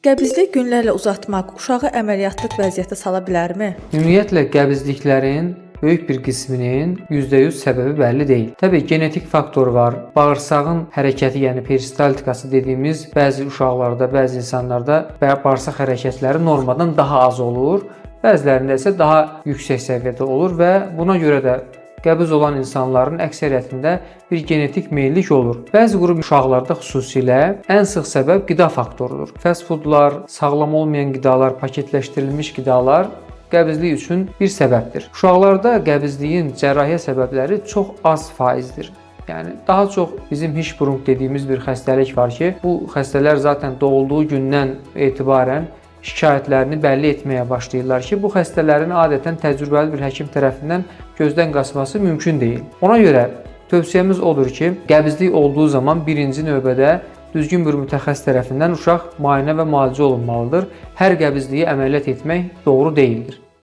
Qəbizlik günlərlə uzatmaq uşağı əməliyyatlıq vəziyyətə sala bilərmi? Ümumiyyətlə qəbizliklərin böyük bir qisminin %100 səbəbi bəlli deyil. Təbii genetik faktor var. Bağırsağın hərəkəti, yəni peristaltikası dediyimiz bəzi uşaqlarda, bəzi insanlarda bağırsaq hərəkətləri normadan daha az olur. Bəzilərində isə daha yüksək səviyyədə olur və buna görə də qəbiz olan insanların əksəriyyətində bir genetik meyillik olur. Bəzi qrup uşaqlarda xüsusilə ən sıx səbəb qida faktorudur. Fast foodlar, sağlam olmayan qidalar, paketləşdirilmiş qidalar qəbizlik üçün bir səbəbdir. Uşaqlarda qəbizliyin cərrahiyyə səbəbləri çox az faizdir. Yəni daha çox bizim Hirschsprung dediyimiz bir xəstəlik var ki, bu xəstələr zaten doğulduğu gündən etibarən şikayətlərini bəlli etməyə başlayırlar ki, bu xəstələrin adətən təcrübəli bir həkim tərəfindən gözdən qaçması mümkün deyil. Ona görə tövsiyəmiz odur ki, qəbizlik olduğu zaman birinci növbədə düzgün bir mütəxəssis tərəfindən uşaq müayinə və müalicə olunmalıdır. Hər qəbizliyi əməliyyat etmək doğru deyildir.